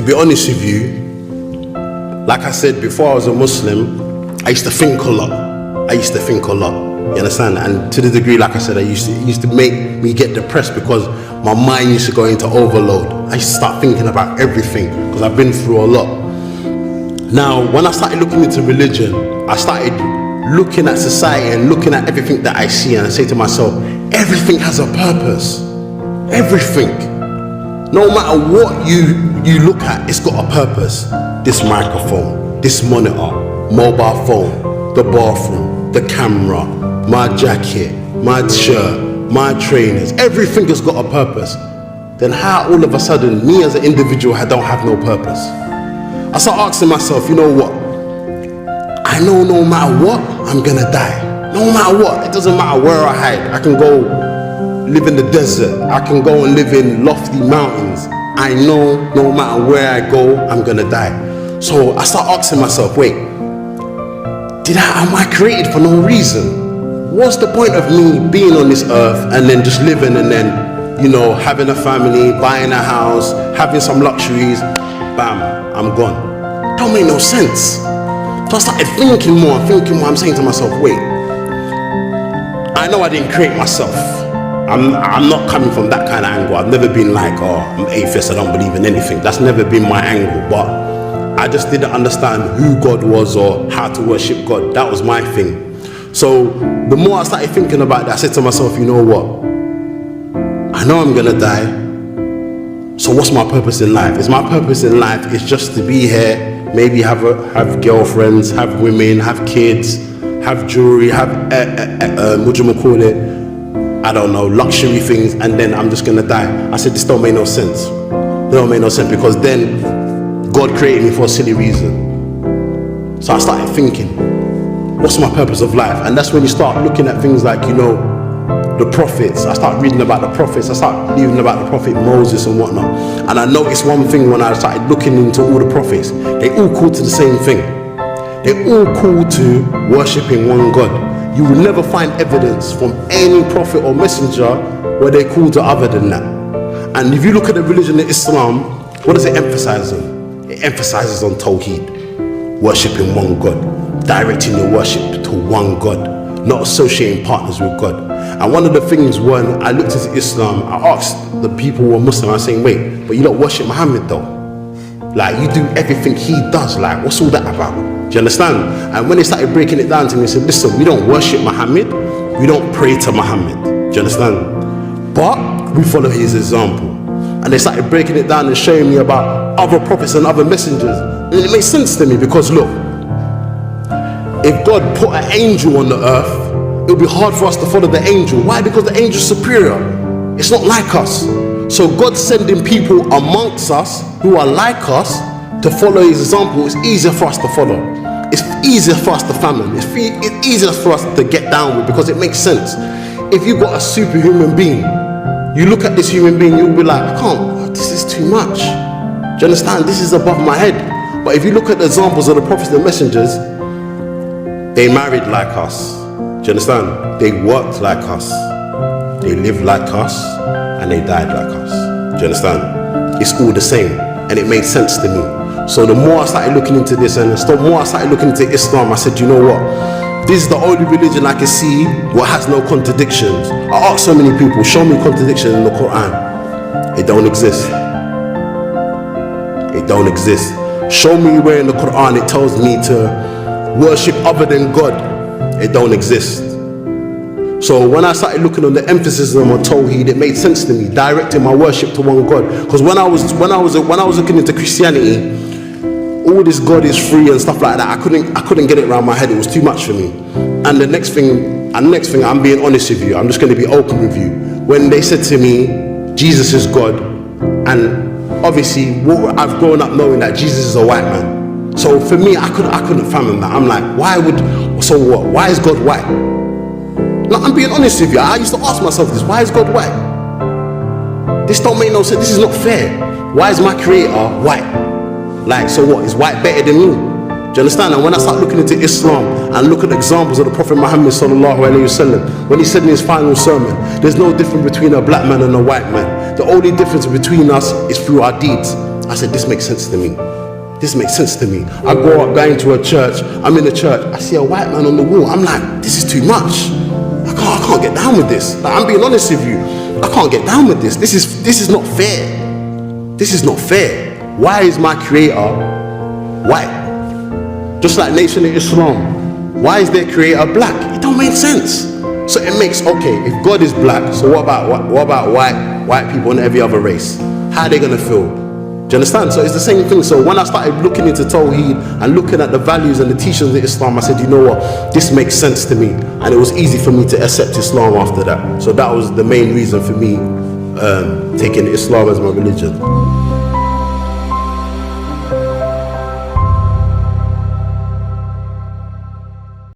be honest with you, like I said, before I was a Muslim, I used to think a lot. You understand? And to the degree, like I said, it used to make me get depressed because my mind used to go into overload. I used to start thinking about everything because I've been through a lot. Now, when I started looking into religion, I started looking at society and looking at everything that I see, and I say to myself, everything has a purpose. Everything. No matter what you look at, it's got a purpose. This microphone, this monitor, mobile phone, the bathroom, the camera, my jacket, my shirt, my trainers, everything has got a purpose. Then how all of a sudden, me as an individual, I don't have no purpose? I start asking myself, you know what? I know no matter what, I'm gonna die. No matter what, it doesn't matter where I hide. I can go live in the desert. I can go and live in lofty mountains. I know no matter where I go, I'm gonna die. So I start asking myself, wait, am I created for no reason? What's the point of me being on this earth and then just living and then, you know, having a family, buying a house, having some luxuries, bam, I'm gone. Don't make no sense. So I started thinking more. I'm saying to myself, wait, I know I didn't create myself. I'm not coming from that kind of angle. I've never been like, oh, I'm atheist, I don't believe in anything. That's never been my angle. But I just didn't understand who God was or how to worship God. That was my thing. So the more I started thinking about that, I said to myself, you know what? I know I'm gonna die. So what's my purpose in life? Is my purpose in life is just to be here, maybe have girlfriends, have women, have kids, have jewelry, have what do you call it? I don't know, luxury things, and then I'm just gonna die. I said, this don't make no sense. It don't make no sense, because then God created me for a silly reason. So I started thinking, what's my purpose of life? And that's when you start looking at things like, you know, the prophets. I start reading about the prophets. I start reading about the prophet Moses and whatnot. And I noticed one thing when I started looking into all the prophets. They all call to the same thing. They all call to worshipping one God. You will never find evidence from any prophet or messenger where they call to other than that. And if you look at the religion of Islam, what does it emphasize on? It emphasizes on Tawheed, worshipping one God, directing your worship to one God, not associating partners with God. And one of the things when I looked into Islam, I asked the people who were Muslim, I was saying, wait, but you don't worship Muhammad though? Like, you do everything he does, like, what's all that about? Do you understand? And when they started breaking it down to me, they said, listen, we don't worship Muhammad, we don't pray to Muhammad. Do you understand? But we follow his example. And they started breaking it down and showing me about other prophets and other messengers. And it makes sense to me, because look, if God put an angel on the earth, it would be hard for us to follow the angel. Why? Because the angel is superior. It's not like us. So God's sending people amongst us who are like us to follow his example. It's easier for us to follow. It's easier for us to famine. It's easier for us to get down with, because it makes sense. If you've got a superhuman being, you look at this human being, you'll be like, I can't, this is too much. Do you understand? This is above my head. But if you look at the examples of the prophets and messengers, they married like us. Do you understand? They worked like us. They lived like us, and they died like us. Do you understand? It's all the same, and it made sense to me. So the more I started looking into this, and the more I started looking into Islam, I said, you know what? This is the only religion I can see what has no contradictions. I asked so many people, show me contradiction in the Quran. It don't exist. It don't exist. Show me where in the Quran it tells me to worship other than God. It don't exist. So when I started looking on the emphasis on Tawheed, it made sense to me, directing my worship to one God. Because when I was looking into Christianity, all this God is free and stuff like that, I couldn't get it around my head. It was too much for me. And the next thing, I'm being honest with you. I'm just going to be open with you. When they said to me, Jesus is God, and obviously I've grown up knowing that Jesus is a white man. So for me, I couldn't fathom that. I'm like, why is God white? No, I'm being honest with you. I used to ask myself this, why is God white? This don't make no sense. This is not fair. Why is my creator white? Like, so what? Is white better than me? Do you understand? And when I start looking into Islam and look at examples of the Prophet Muhammad sallallahu alaihi wasallam, when he said in his final sermon, there's no difference between a black man and a white man. The only difference between us is through our deeds. I said, this makes sense to me. This makes sense to me. I grow up going to a church, I'm in a church, I see a white man on the wall, I'm like, this is too much. I can't get down with this. Like, I'm being honest with you. I can't get down with this. This is not fair. This is not fair. Why is my creator white? Just like Nation of Islam. Why is their creator black? It don't make sense. So it makes, okay, if God is black, so what about white people and every other race? How are they gonna feel? Do you understand? So it's the same thing. So when I started looking into Tawheed and looking at the values and the teachings of Islam, I said, you know what, this makes sense to me. And it was easy for me to accept Islam after that. So that was the main reason for me taking Islam as my religion.